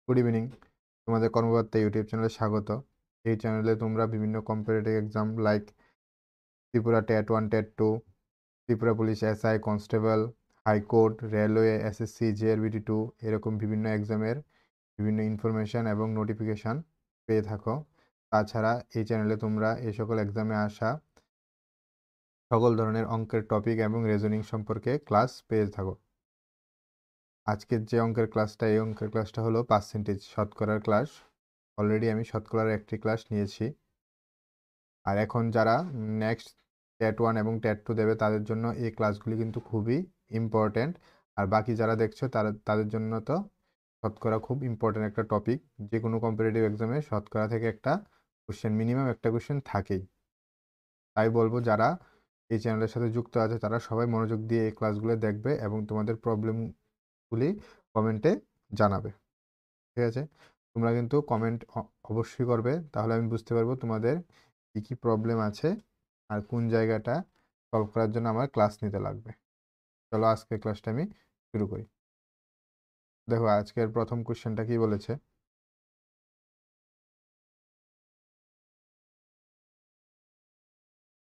Good evening. তোমাদের কর্মকর্তা YouTube চ্যানেলে স্বাগত। এই চ্যানেলে তোমরা বিভিন্ন competitive exam like Tripura TET 1, TET 2, Tripura police SI, constable, high court, railway, SSC, JRBT 2 এরকম বিভিন্ন এক্সামের বিভিন্ন ইনফরমেশান এবং নোটিফিকেশান পেয়ে থাকো। তাছাড়া এই চ্যানেলে তোমরা এই সকল এক্সামে আসা সকল ধরনের অঙ্কের টপিক এবং রিজনিং সম্পর্কে ক্লাস পেয়ে থাকো। আজকের যে অঙ্কের ক্লাসটা, এই অঙ্কের ক্লাসটা হলো পার্সেন্টেজ শতকরার ক্লাস। অলরেডি আমি শতকরার একটি ক্লাস নিয়েছি। আর এখন যারা নেক্সট টেট 1 এবং টেট 2 দেবে তাদের জন্য এই ক্লাসগুলি কিন্তু খুবই ইম্পর্ট্যান্ট। আর বাকি যারা দেখছো তাদের জন্য তো শতকরা খুব ইম্পর্ট্যান্ট একটা টপিক। যে কোনো কম্পিটিটিভ এক্সামে শতকরা থেকে একটা কোশ্চেন, মিনিমাম একটা কোশ্চেন থাকেই। তাই বলবো যারা এই চ্যানেলের সাথে যুক্ত আছে তারা সবাই মনোযোগ দিয়ে এই ক্লাসগুলো দেখবে এবং তোমাদের প্রবলেমগুলি কমেন্টে জানাবে। ঠিক আছে? তোমরা কিন্তু কমেন্ট অবশ্যই করবে, তাহলে আমি বুঝতে পারবো তোমাদের কী কী প্রবলেম আছে আর কোন জায়গাটা সলভ করার জন্য আমার ক্লাস নিতে লাগবে। চলো আজকের ক্লাসটা আমি শুরু করি। দেখো আজকের প্রথম কোশ্চেনটা কি বলেছে।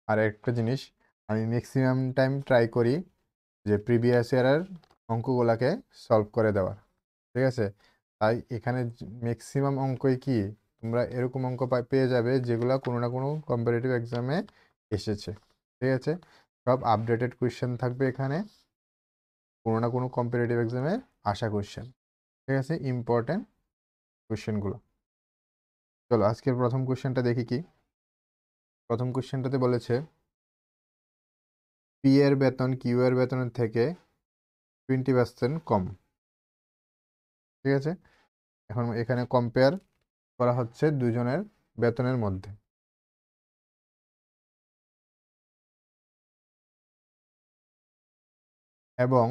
আর একটা জিনিস, আমি ম্যাক্সিমাম টাইম ট্রাই করি যে প্রিভিয়াস ইয়ারের অঙ্কগুলোকে সলভ করে দেওয়ার। ঠিক আছে? তাই এখানে ম্যাক্সিমাম অঙ্কই কি তোমরা এরকম অঙ্ক পেয়ে যাবে যেগুলো কোনো না কোনো কম্পিটিটিভ এক্সামে এসেছে। ঠিক আছে? সব আপডেটেড কোয়েশ্চেন থাকবে এখানে, কোনো না কোনো কম্পিটিটিভ এক্সামে আসা কোয়েশ্চেন। ঠিক আছে? ইম্পর্ট্যান্ট কোয়েশ্চেনগুলো। চলো আজকের প্রথম কোয়েশ্চেনটা দেখি কি। প্রথম কোয়েশ্চেনটাতে বলেছে পি এর বেতন কিউ এর বেতনের থেকে 20% কম। ঠিক আছে? এখন এখানে কম্পেয়ার করা হচ্ছে দুজনের বেতনের মধ্যে। এবং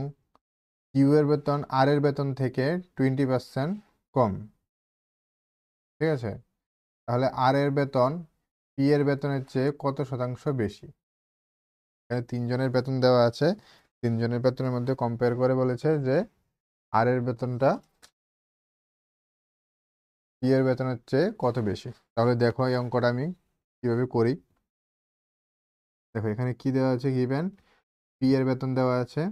কিউ এর বেতন আর এর বেতন থেকে 20% কম। ঠিক আছে? তাহলে আর এর বেতন পি এর বেতনের চেয়ে কত শতাংশ বেশি? এখানে তিনজনের বেতন দেওয়া আছে, তিনজনের বেতনের মধ্যে কম্পেয়ার করে বলেছে যে আর এর বেতনটা পি এর বেতনের চেয়ে কত বেশি। তাহলে দেখো এই অঙ্কটা আমি কিভাবে করি। দেখো এখানে কি দেওয়া আছে, গিভেন পি এর বেতন দেওয়া আছে,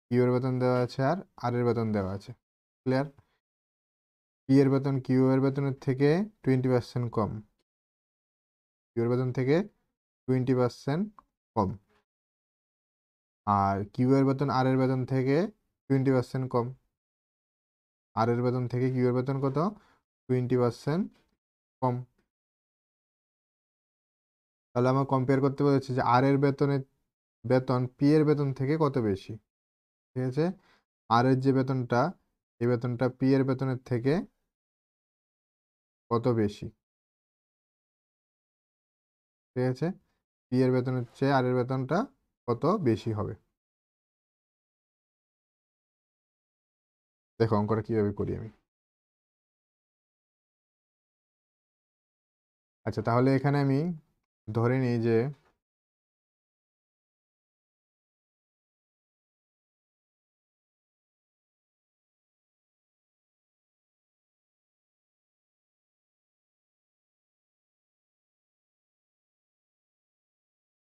কিউ এর বেতন দেওয়া আছে, আর এর বেতন দেওয়া আছে। ক্লিয়ার? পি এর বেতন কিউ এর বেতনের থেকে 20% কম, কিউ এর বেতন থেকে 20% কম, আর কিউ এর বেতন আর এর বেতন থেকে 20% কম। আর এর বেতন থেকে কিউ এর বেতন কত? 20% কম। তাহলে আমার কম্পেয়ার করতে বলেছে যে আর এর বেতন পি এর বেতন থেকে কত বেশি। ঠিক আছে? আর এর যে বেতনটা, এই বেতনটা পি এর বেতনের থেকে কত বেশি। ঠিক আছে? পি এর বেতনের চেয়ে আর এর বেতনটা কত বেশি হবে। দেখো অঙ্কটা কিভাবে করি আমি। আচ্ছা তাহলে এখানে আমি ধরে নিই যে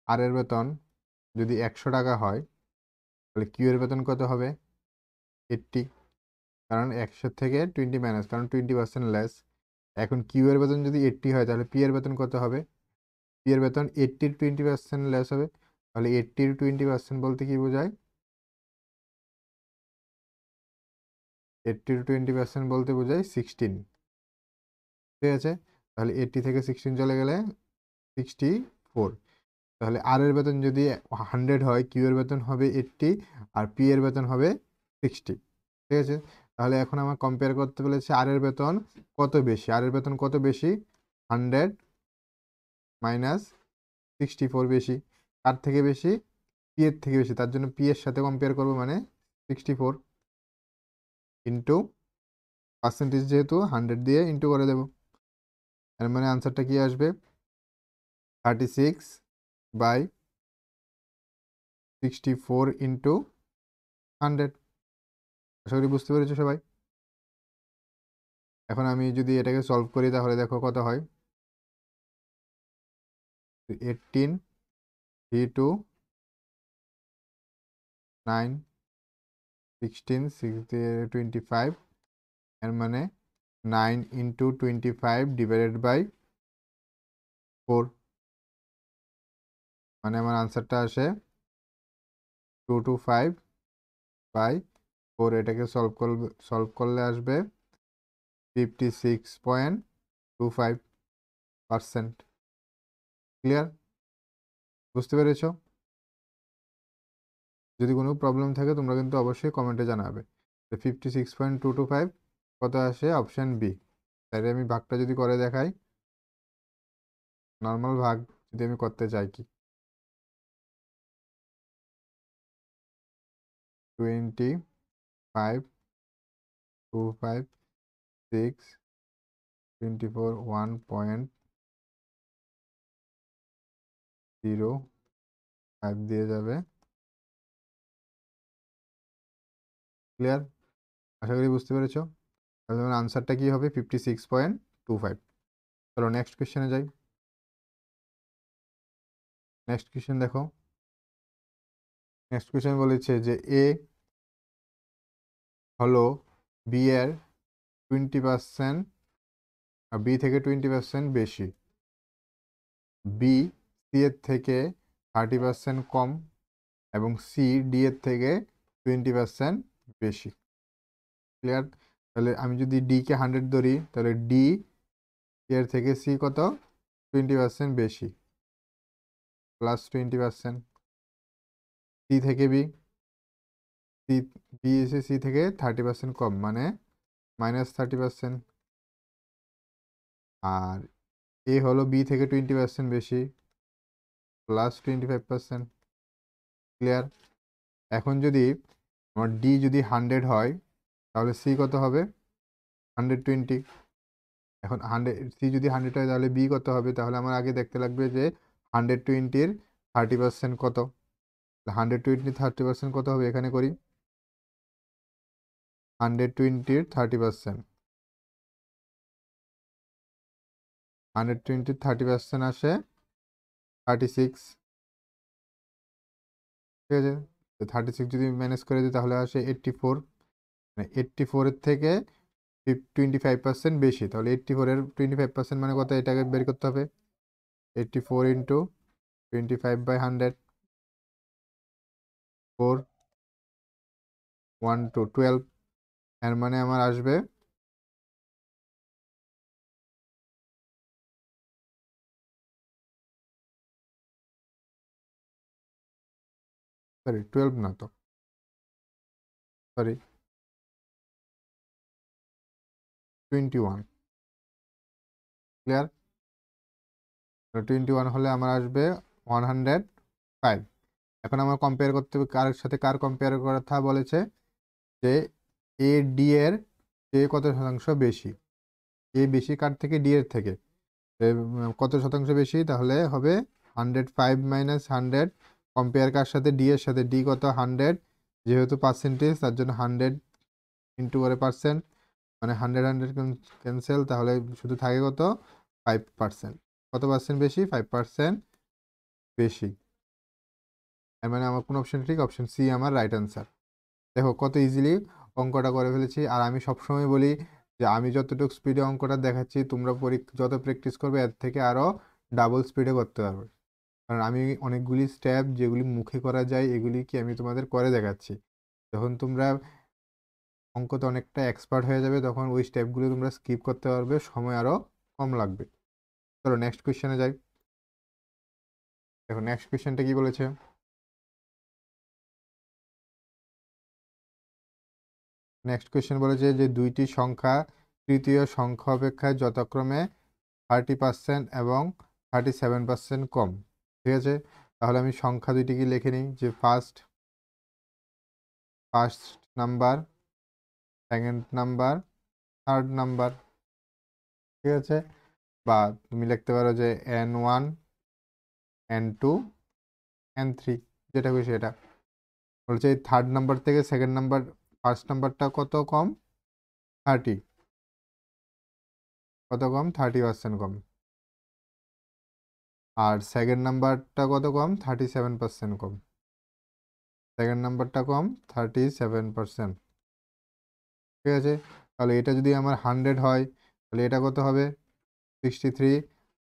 আর এর বেতন যদি 100 টাকা হয় তাহলে কিউ এর বেতন কত হবে? 80। কারণ 100 থেকে 20 মাইনাস, কারণ 20% লেস। এখন কিউ এর বেতন যদি 80 হয় তাহলে পি এর বেতন কত হবে? পি এর বেতন 80-র 20% লেস হবে। তাহলে 80-র 20% বলতে কি বোঝায়? 80-র 20% বলতে বোঝায় 16। ঠিক আছে? তাহলে 80 থেকে 16 চলে গেলে 64। তাহলে আর এর বেতন যদি 100 হয়, কিউ এর বেতন হবে 80 আর পি এর বেতন হবে 60। ঠিক আছে? তাহলে এখন আমার কম্পেয়ার করতে বলেছে আর এর বেতন কত বেশি। আর এর বেতন কত বেশি? 100 মাইনাস 64 বেশি। তার থেকে বেশি? পি এর থেকে বেশি। তার জন্য পি এর সাথে কম্পেয়ার করবো, মানে 64 ইন্টু পার্সেন্টেজ, যেহেতু 100 দিয়ে ইন্টু করে দেবো। এর মানে আনসারটা কি আসবে? 36/64 ইন্টু 100। আশা করি বুঝতে পেরেছো সবাই। এখন আমি যদি এটাকে সলভ করি তাহলে দেখো কত হয়, 18 3 2 9 16 25, এর মানে 9 × 25 ডিভাইডেড বাই 4, মানে আমার আনসারটা আসে 225/4। এটাকে সলভ করলে আসবে 56.25%। ক্লিয়ার? বুঝতে পেরেছো? যদি কোনো প্রবলেম থাকে তোমরা কিন্তু অবশ্যই কমেন্টে জানাবে। 56.225 কত আসে? Option B. তাহলে আমি ভাগটা যদি করে দেখাই, নর্মাল ভাগ যদি আমি করতে চাই, কি 25 25 6 24 1.05 দিয়ে যাবে। ক্লিয়ার? আশা করি বুঝতে পেরেছো। তাহলে তোমার আনসারটা কি হবে? 56.25। চলো নেক্সট কোয়েশ্চেনে যাই। নেক্সট কোয়েশ্চেন দেখো। নেক্সট কোয়েশ্চেন বলেছে যে এ হলো বি এর 20%, বি থেকে 20% বেশি, বি সি এর থেকে 30% কম, এবং সি ডি এর থেকে 20% বেশি। ক্লিয়ার? তাহলে আমি যদি ডি কে 100 ধরি, তাহলে ডি এর থেকে সি কত? 20% বেশি, প্লাস 20%। সি থেকে বি, সি বি এসে সি থেকে 30% কম, মানে -30%। আর এ হলো বি থেকে 20% বেশি, প্লাস 25%। ক্লিয়ার? এখন যদি আমার ডি যদি 100 হয়, তাহলে সি কত হবে? 120। এখন 100, সি যদি 100 হয় তাহলে বি কত হবে? তাহলে আমার আগে দেখতে লাগবে যে 120-র 30% কত। 120 30% কত হবে? এখানে করি, 120-র 30%, 120-র 30% আসে 36। ঠিক আছে? তো 36 যদি ম্যানেজ করে দিই তাহলে আসে 84, মানে 84-এর থেকে 25% বেশি। তাহলে 84-এর 25% মানে কত? এটাকে বের করতে হবে। 84 × 25/100, 4 1 2 12, এর মানে আমার আসবে সরি 12 না তো, সরি 21। ক্লিয়ার? 21 হলে আমার আসবে 105। এখন আমার কম্পেয়ার করতে হবে কার সাথে, কার কম্পেয়ার করার কথা বলেছে যে এ ডি এর চেয়ে কত শতাংশ বেশি। এ বেশি কার থেকে? ডি এর থেকে। কত শতাংশ বেশি? তাহলে হবে 105 - 100। কম্পেয়ার কার সাথে? ডি এর সাথে। ডি কত? 100, যেহেতু পার্সেন্টেজ তার জন্য 100 ইন্টু করে পার্সেন্ট, মানে 100 100 ক্যান্সেল, তাহলে শুধু থাকে কত? 5%। কত পার্সেন্ট বেশি? 5% বেশি। এর মানে আমার কোন অপশন ঠিক? অপশন সি আমার রাইট অ্যান্সার। দেখো কত ইজিলি অঙ্কটা করে ফেলেছি। আর আমি সবসময় বলি যে আমি যতটুকু স্পিডে অঙ্কটা দেখাচ্ছি, তোমরা যত প্র্যাকটিস করবে এর থেকে আরও ডাবল স্পিডে করতে পারবে। কারণ আমি অনেকগুলি স্টেপ যেগুলি মুখে করা যায় এগুলি কি আমি তোমাদের করে দেখাচ্ছি। যখন তোমরা অঙ্কতে অনেকটা এক্সপার্ট হয়ে যাবে তখন ওই স্টেপগুলো তোমরা স্কিপ করতে পারবে, সময় আরও কম লাগবে। চলো নেক্সট কোয়েশ্চেনে যাই। দেখো নেক্সট কোয়েশ্চেনটা কি বলেছে। নেক্সট কোয়েশ্চেন বলেছে যে দুইটি সংখ্যা তৃতীয় সংখ্যা অপেক্ষা যথাক্রমে 30% এবং 37% কম। ঠিক আছে? তাহলে আমি সংখ্যা দুইটিকে লিখে নিই যে first number, second number, third number. ঠিক আছে? বা তুমি লিখতে পারো যে n1 n2 n3, যেটা খুশি সেটা। বলছে এই থার্ড নাম্বার থেকে সেকেন্ড নাম্বার, ফার্স্ট নাম্বারটা কত কম? 30। কত কম? 30% কম। আর সেকেন্ড নাম্বারটা কত কম? 37% কম। সেকেন্ড নাম্বারটা কম 37%। ঠিক আছে, তাহলে এটা যদি আমার 100 হয় তাহলে এটা কত হবে? 63।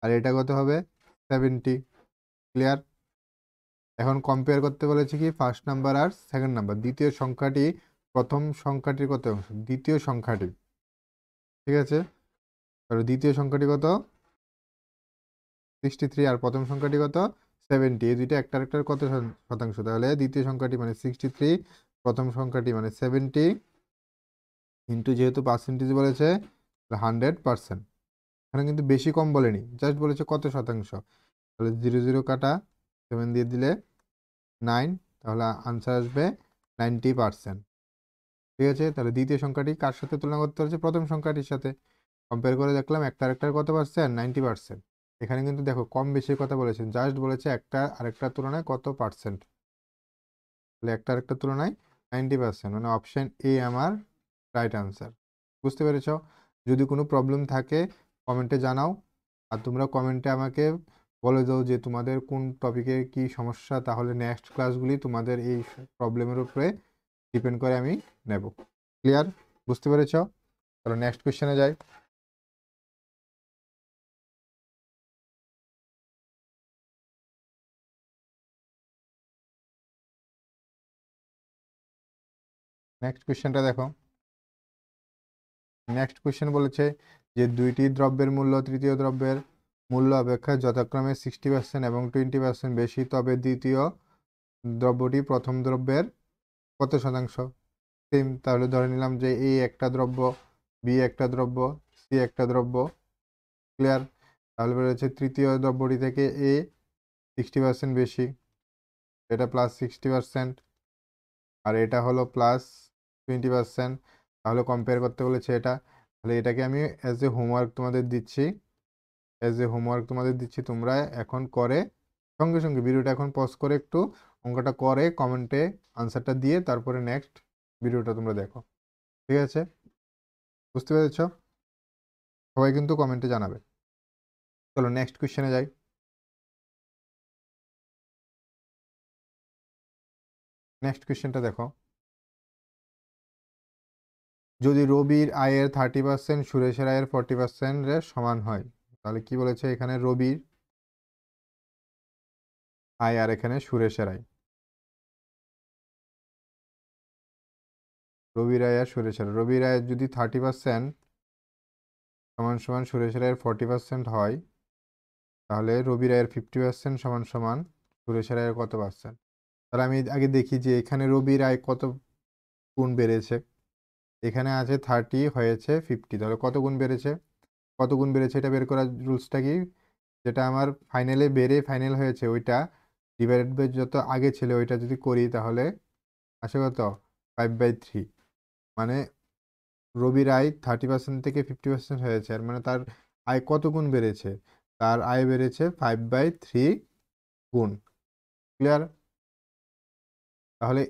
আর এটা কত হবে? 70। ক্লিয়ার? এখন কম্পেয়ার করতে বলেছি কি ফার্স্ট নাম্বার আর সেকেন্ড নাম্বার, দ্বিতীয় সংখ্যাটি প্রথম সংখ্যাটির কত অংশ? দ্বিতীয় সংখ্যাটি। ঠিক আছে, তাহলে দ্বিতীয় সংখ্যাটি কত? 63। আর প্রথম সংখ্যাটি কত? 70। এই দুইটা একটা একটার কত শতাংশ? তাহলে দ্বিতীয় সংখ্যাটি মানে 63, প্রথম সংখ্যাটি মানে 70, ইন্টু যেহেতু পার্সেন্টেজ বলেছে 100%। এখানে কিন্তু বেশি কম বলেনি, জাস্ট বলেছে কত শতাংশ। তাহলে 0 0 কাটা, 7 দিয়ে দিলে 9, তাহলে আনসার আসবে 90%। ঠিক আছে, তাহলে দ্বিতীয় সংখ্যাটি কার সাথে তুলনা করতে হচ্ছে? প্রথম সংখ্যাটির সাথে। কম্পেয়ার করে দেখলাম একটা আরেকটার কত পার্সেন্ট? 90%। এখানে কিন্তু দেখো কম বেশির কথা বলেছেন, জাস্ট বলেছে একটা আরেকটার তুলনায় কত পার্সেন্ট। তাহলে একটা আরেকটার তুলনায় 90%, মানে অপশন এ আমার রাইট আনসার। বুঝতে পেরেছ? যদি কোনো প্রবলেম থাকে কমেন্টে জানাও, আর তোমরা কমেন্টে আমাকে বলে দাও যে তোমাদের কোন টপিকে কি সমস্যা, তাহলে নেক্সট ক্লাসগুলি তোমাদের এই প্রবলেমের উপরে ডিপেন্ড করে আমি নেব। ক্লিয়ার? বুঝতে পেরেছ? তাহলে নেক্সট কোয়েশ্চেনে যাই। নেক্সট কোয়েশ্চেনটা দেখো। নেক্সট কোয়েশ্চেন বলেছে যে দুইটি দ্রব্যের মূল্য তৃতীয় দ্রব্যের মূল্য অপেক্ষা যথাক্রমে 60% এবং 20% বেশি, তবে দ্বিতীয় দ্রব্যটি প্রথম দ্রব্যের কত শতাংশ? সেম, তাহলে ধরে নিলাম যে এ একটা দ্রব্য, বি একটা দ্রব্য, সি একটা দ্রব্য। ক্লিয়ার? তাহলে বলেছে তৃতীয় দ্রব্যটি থেকে এ 60% বেশি, এটা প্লাস 60%, আর এটা হলো প্লাস 20%। তাহলে কম্পেয়ার করতে বলেছে এটা। তাহলে এটাকে আমি অ্যাজ এ হোমওয়ার্ক তোমাদের দিচ্ছি, তোমরা এখন করে সঙ্গে সঙ্গে ভিডিওটা এখন পজ করে একটু অঙ্কটা করে কমেন্টে আনসারটা দিয়ে তারপরে নেক্সট ভিডিওটা তোমরা দেখো। ঠিক আছে, বুঝতে পেরেছ? সবাই কিন্তু কমেন্টে জানাবে। চলো নেক্সট কোয়েশ্চেনে যাই। নেক্সট কোয়েশ্চেনটা দেখো। যদি রবির আয়ের 30% সুরেশের আয়ের 40% সমান হয়, তাহলে কি বলেছে এখানে? রবির আয় আর এখানে সুরেশের আয়। রবির আয় আর সুরেশের আয়। রবির আয়ের যদি 30% সমান সমান সুরেশের আয়ের 40% হয়, তাহলে রবির আয়ের 50% সমান সমান সুরেশের আয়ের কত পার্সেন্ট? তাহলে আমি আগে দেখি যে এখানে রবির আয় কত গুণ বেড়েছে। এখানে আছে 30, হয়েছে 50, তাহলে কত গুণ বেড়েছে? কত গুণ বেড়েছে এটা বের করার রুলসটা কি? যেটা আমার ফাইনালে বেড়ে ফাইনাল হয়েছে ওইটা ডিভাইডেড বাই যত আগে ছিল ওইটা যদি করি তাহলে আসে কত? 5/3। মানে রবির আয় 30% থেকে 50% হয়েছে, আর মানে তার আয় কত গুণ বেড়েছে? তার আয় বেড়েছে 5/3 গুণ। ক্লিয়ার? তাহলে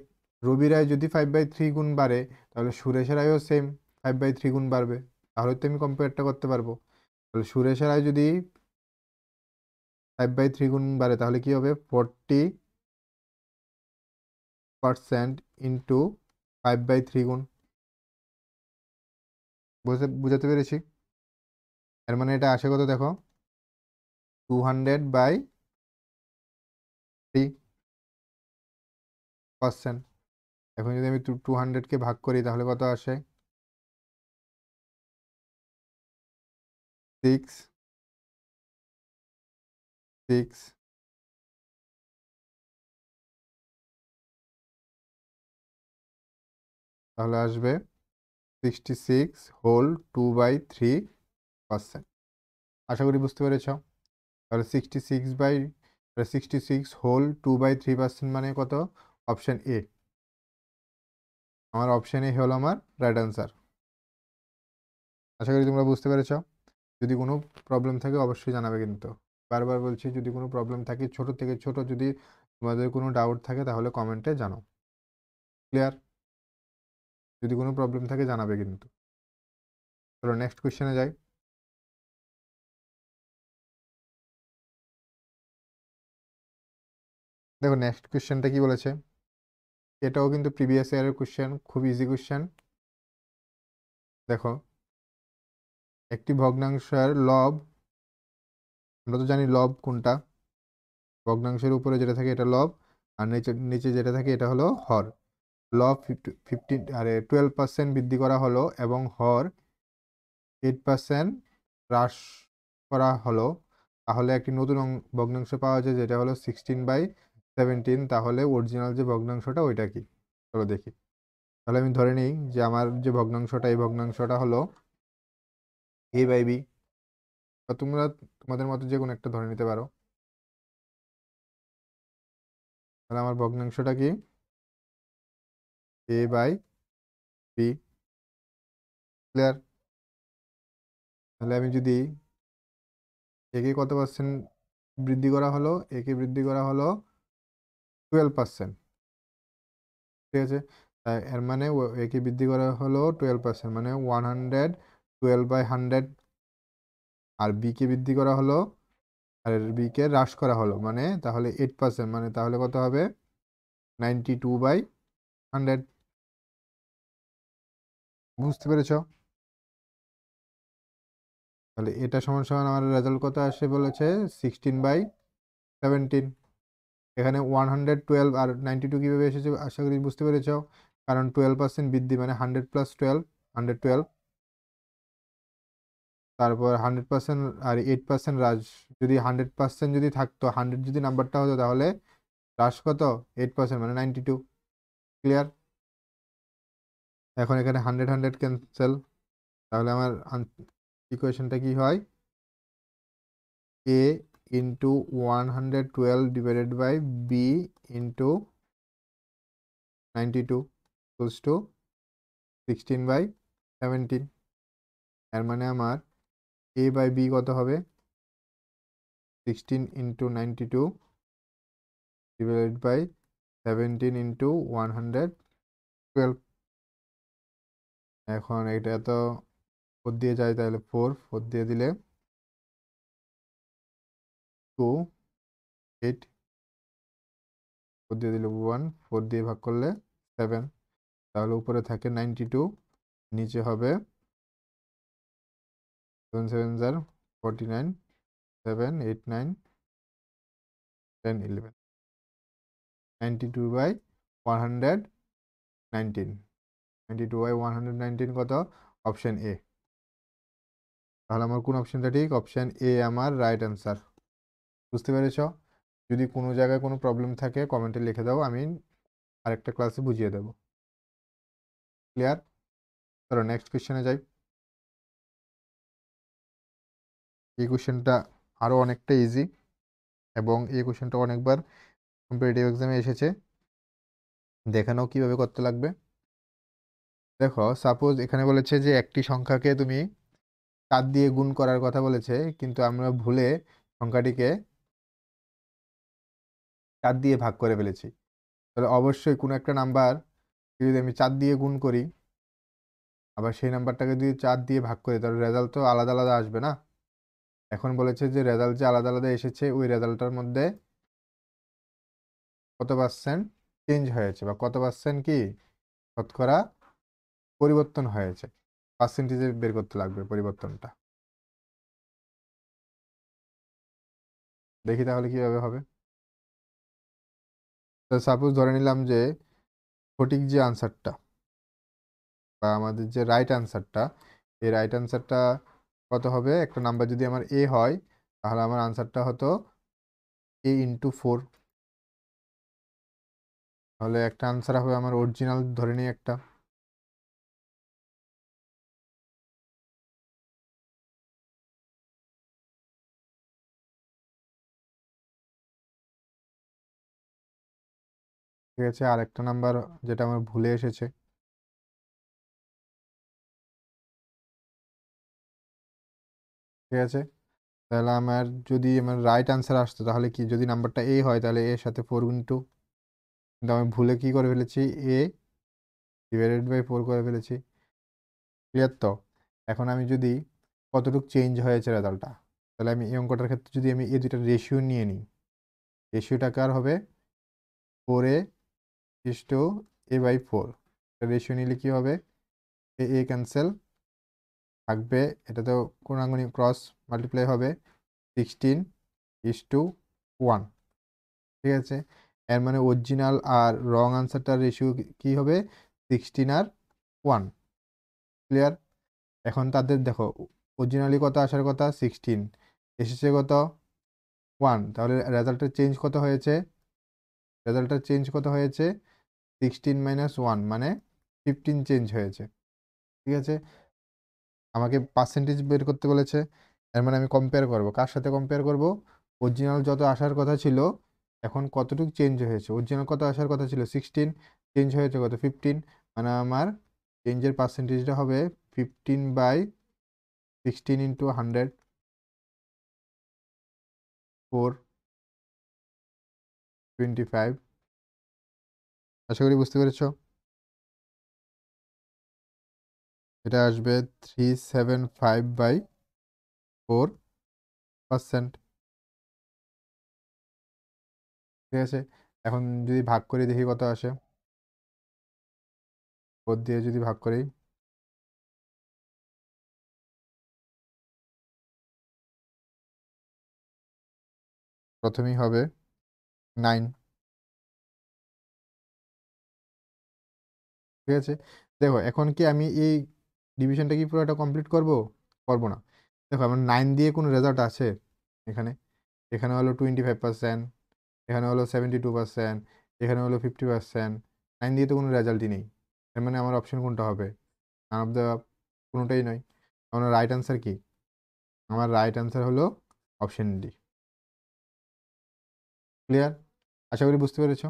রবির আয় যদি 5/3 গুণ বাড়ে তাহলে সুরেশের আয়ও সেম 5/3 গুণ বাড়বে। তাহলে তো আমি কম্পেয়ারটা করতে পারবো। তাহলে সুরেশের আয় যদি 5/3 গুণ বাড়ে তাহলে কি হবে? 40% ইন্টু 5/3 গুণ। বুঝাতে পেরেছি? এর মানে এটা আসে কত দেখো? 200/3%। এখন যদি আমি 200-কে ভাগ করি তাহলে কত আসে? 6 6 তাহলে আসবে 66/2/3%। আশা করি বুঝতে পেরেছ। তাহলে 66/2/3% মানে কত? Option A. আমার অপশন এ হলো আমার রাইট আনসার। আশা করি তোমরা বুঝতে পেরেছ। যদি কোনো প্রবলেম থাকে অবশ্যই জানাবে কিন্তু। বারবার বলছি, যদি কোনো প্রবলেম থাকে ছোট থেকে ছোট, যদি তোমাদের কোনো ডাউট থাকে তাহলে কমেন্টে জানাও। ক্লিয়ার? যদি কোনো প্রবলেম থাকে জানাবে কিন্তু। চলো নেক্সট কোয়েশ্চেনে যাই। দেখো নেক্সট কোশ্চেনটা কি বলেছে, এটাও কিন্তু প্রিভিয়াস ইয়ারের কোশ্চেন, খুব ইজি কোশ্চেন। দেখো একটি ভগ্নাংশের লব, আমরা তো জানি লব কোনটা, ভগ্নাংশের উপরে যেটা থাকে এটা লব, আর নিচে নিচে যেটা থাকে এটা হলো হর। লব 12% বৃদ্ধি করা হলো এবং হর 8% হ্রাস করা হলো, তাহলে একটি নতুন ভগ্নাংশ পাওয়া যায় যেটা হলো 16/17। তাহলে অরিজিনাল যে ভগ্নাংশটা ওইটা কি, চলো দেখি। তাহলে আমি ধরে নিই যে আমার যে ভগ্নাংশটা, এই ভগ্নাংশটা হলো a/b, বা তোমরা তোমাদের মতো যে কোনো একটা ধরে নিতে পারো। তাহলে আমার ভগ্নাংশটা কি a/b, ক্লিয়ার? তাহলে আমি যদি একে কত পার্সেন্ট বৃদ্ধি করা হলো, একে বৃদ্ধি করা হলো 12%, ঠিক আছে? তাই এর মানে একে বৃদ্ধি করা হলো 12%, মানে 112/100, আর বি কে বৃদ্ধি করা হলো, আর বি কে হ্রাস করা হলো, মানে তাহলে 8%, মানে তাহলে কত হবে 92/100। বুঝতে পেরেছ? তাহলে এটা সমান সমান আমার রেজাল্ট কত আসে বলেছে 16/17। এখানে 112 আর 92 কীভাবে এসেছে আশা করি বুঝতে পেরেছ, কারণ 12% বৃদ্ধি মানে 100 + 12, 112, তারপর 100% আর 8% হ্রাস। যদি 100% যদি থাকতো, 100 যদি নাম্বারটা হতো, তাহলে হ্রাস কত 8%, মানে 92, ক্লিয়ার? এখন এখানে 100 100 ক্যান্সেল, তাহলে আমার ইকুয়েশনটা কি হয়, a into 112 divided by b into 92 equals to 16/17। এর মানে আমার a/b কত হবে 16 ইন্টু 92 ডিভাইডেড বাই 17 ইন্টু 112। এখন এটা তো 4 দিয়ে যায়, তাহলে 4 দিয়ে দিলে 2, 8, 4 দিয়ে দিলে 1, 4 দিয়ে ভাগ করলে 7, তাহলে উপরে থাকে 92, নিচে হবে 7 7 jar 49, 7 8 9 10 11, 92/119, 92/119 কত, অপশন এ। তাহলে আমার কোন অপশনটা ঠিক, অপশন এ আমার রাইট অ্যান্সার। বুঝতে পেরেছ? যদি কোনো জায়গায় কোনো প্রবলেম থাকে কমেন্টে লিখে দাও, আমি আরেকটা ক্লাসে বুঝিয়ে দেবো। ক্লিয়ার? চলো নেক্সট কোয়েশ্চেনে যাই। এই কোয়েশ্চেনটা আরও অনেকটা ইজি, এবং এই কোয়েশ্চেনটা অনেকবার কম্পিটিটিভ এক্সামে এসেছে। দেখে নাও কীভাবে করতে লাগবে। দেখো সাপোজ এখানে বলেছে যে একটি সংখ্যাকে তুমি 4 দিয়ে গুণ করার কথা বলেছে, কিন্তু আমরা ভুলে সংখ্যাটিকে 4 দিয়ে ভাগ করে ফেলেছি। তাহলে অবশ্যই কোনো একটা নাম্বার যদি আমি 4 দিয়ে গুণ করি, আবার সেই নাম্বারটাকে যদি 4 দিয়ে ভাগ করি, তাহলে রেজাল্ট তো আলাদা আলাদা আসবে না? এখন বলেছে যে রেজাল্ট যে আলাদা আলাদা এসেছে, ওই রেজাল্টটার মধ্যে কত পার্সেন্ট চেঞ্জ হয়েছে, বা কত পার্সেন্ট কি শতকরা পরিবর্তন হয়েছে, পার্সেন্টেজে বের করতে লাগবে পরিবর্তনটা। দেখি তাহলে কিভাবে হবে। তো সাপোজ ধরে নিলাম যে সঠিক যে আনসারটা, বা আমাদের যে রাইট আনসারটা, এই রাইট আনসারটা কত হবে, একটা নাম্বার যদি আমার এ হয়, তাহলে আমার আনসারটা হতো a/4। তাহলে একটা আনসার হবে আমার অরিজিনাল, ধরে নিই একটা। ঠিক আছে, আর একটা নাম্বার যেটা আমার ভুলে এসেছে, ঠিক আছে? তাহলে আমার যদি আমার রাইট আনসার আসতো, তাহলে কি, যদি নাম্বারটা এ হয় তাহলে এর সাথে 4 × কিন্তু আমি ভুলে কি করে ফেলেছি, a/4 করে ফেলেছি। ক্লিয়ার তো? এখন আমি যদি কতটুকু চেঞ্জ হয়েছে রেজাল্টটা, তাহলে আমি এই অঙ্কটার ক্ষেত্রে যদি আমি এই দুইটার রেশিও নিয়ে নিই, রেশিওটা কার হবে, 4a is to a/4 ratio নিলে কি হবে, এ ক্যান্সেল থাকবে, এটা তো কোণাগুণি ক্রস মাল্টিপ্লাই হবে 16:1, ঠিক আছে। এর মানে অরিজিনাল আর রং আনসারটার রেশিও কি হবে, 16:1। ক্লিয়ার? এখন তাদের দেখো অরিজিনালি কত আসার কথা, 16, এসেছে কত 1, তাহলে রেজাল্টের চেঞ্জ কত হয়েছে, 16 - 1 মানে 15 চেঞ্জ হয়েছে, ঠিক আছে। আমাকে পার্সেন্টেজ বের করতে বলেছে, এর মানে আমি কম্পেয়ার করব, কার সাথে কম্পেয়ার করব, অরিজিনাল যত আসার কথা ছিল এখন কতটুকু চেঞ্জ হয়েছে, অরিজিনাল কত আসার কথা ছিল 16, চেঞ্জ হয়েছে কত 15, মানে আমার চেঞ্জের পার্সেন্টেজটা হবে 15/16 × 100, 425। আশা করি বুঝতে পেরেছো। এটা আসবে 375/4%, ঠিক আছে। এখন যদি ভাগ করি দেখি কত আসে, 4 দিয়ে যদি ভাগ করি প্রথমেই হবে 9, ঠিক আছে। দেখো এখন কি আমি এই ডিভিশনটা কি পুরোটা কমপ্লিট করব, করব না। দেখো আমার 9 দিয়ে কোনো রেজাল্ট আছে এখানে, এখানে হলো 25%, এখানে হলো 72%, এখানে হলো 50%, 9 দিয়ে তো কোনো রেজাল্টই নেই। এর মানে আমার অপশন কোনটা হবে, নান অফ দ্য, কোনোটাই নয়। আমার রাইট আনসার কি, আমার রাইট আনসার হলো অপশন ডি। ক্লিয়ার? আশা করি বুঝতে পেরেছো।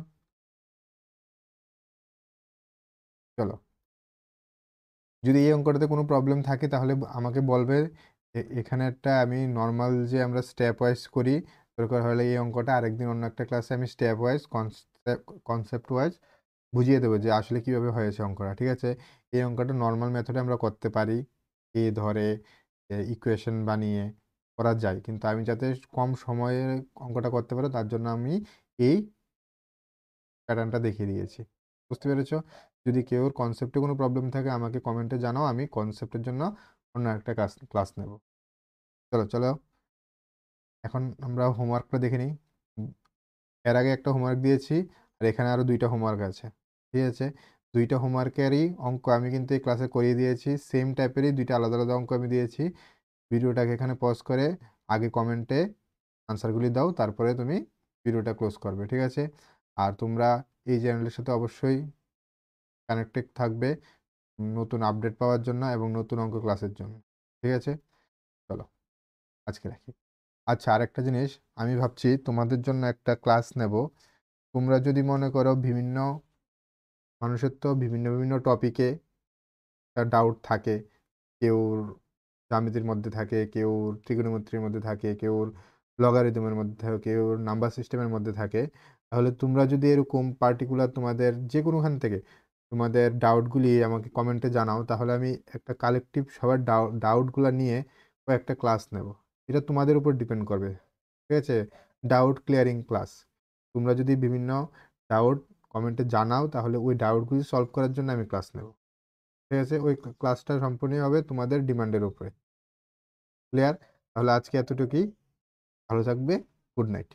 চলো, যদি এই অঙ্কটাতে কোনো প্রবলেম থাকে তাহলে আমাকে বলবে। এখানে একটা আমি নর্মাল যে আমরা স্টেপ ওয়াইজ করি, দরকার হলে এই অঙ্কটা আরেকদিন অন্য একটা ক্লাসে আমি স্টেপ ওয়াইজ কনসেপ্ট ওয়াইজ বুঝিয়ে দেবো যে আসলে কিভাবে হয়েছে অঙ্কটা, ঠিক আছে। এই অঙ্কটা নর্মাল মেথডে আমরা করতে পারি, এ ধরে ইকুয়েশন বানিয়ে করা যায়, কিন্তু আমি যাতে কম সময়ে অঙ্কটা করতে পারো তার জন্য আমি এই প্যাটার্নটা দেখিয়ে দিয়েছি। বুঝতে পেরেছো? যদি কেউ কনসেপ্টে কোনো প্রবলেম থাকে আমাকে কমেন্টে জানাও, আমি কনসেপ্টের জন্য অন্য একটা ক্লাস ক্লাস নেব। চলো চলো, এখন আমরা হোমওয়ার্কটা দেখে নিই। উম, এর আগে একটা হোমওয়ার্ক দিয়েছি, আর এখানে আরও 2টা হোমওয়ার্ক আছে, ঠিক আছে। 2টা হোমওয়ার্কেরই অঙ্ক আমি কিন্তু এই ক্লাসে করিয়ে দিয়েছি, সেম টাইপেরই 2টা আলাদা আলাদা অঙ্ক আমি দিয়েছি। ভিডিওটাকে এখানে পজ করে আগে কমেন্টে আনসারগুলি দাও, তারপরে তুমি ভিডিওটা ক্লোজ করবে, ঠিক আছে। আর তোমরা এই চ্যানেলের সাথে অবশ্যই কানেক্টেড থাকবে নতুন আপডেট পাওয়ার জন্য এবং নতুন অঙ্ক ক্লাসের জন্য, ঠিক আছে। চলো আজকে রাখি। আচ্ছা, আরেকটা জিনিস, আমি ভাবছি তোমাদের জন্য একটা ক্লাস নেব। তোমরা যদি মনে করো বিভিন্ন মানুষের তো বিভিন্ন বিভিন্ন টপিকে ডাউট থাকে, কেউর জ্যামিতির মধ্যে থাকে, কেউর ট্রিগোনোমেট্রির মধ্যে থাকে, কেউর লগারিদমের মধ্যে থাকে, কেউর নাম্বার সিস্টেমের মধ্যে থাকে, তাহলে তোমরা যদি এরকম পার্টিকুলার তোমাদের যে কোনোখান থেকে তোমাদের ডাউটগুলি আমাকে কমেন্টে জানাও, তাহলে আমি একটা কালেকটিভ সবার ডাউটগুলো নিয়ে একটা ক্লাস নেব। এটা তোমাদের উপর ডিপেন্ড করবে, ঠিক আছে। Doubt clearing class. তোমরা যদি বিভিন্ন ডাউট কমেন্টে জানাও তাহলে ওই ডাউটগুলি সলভ করার জন্য আমি ক্লাস নেব, ঠিক আছে। ওই ক্লাসটা সম্পূর্ণ হবে তোমাদের ডিমান্ডের উপরে। ক্লিয়ার? তাহলে আজকে এতটুকুই, ভালো থাকবে, গুড নাইট।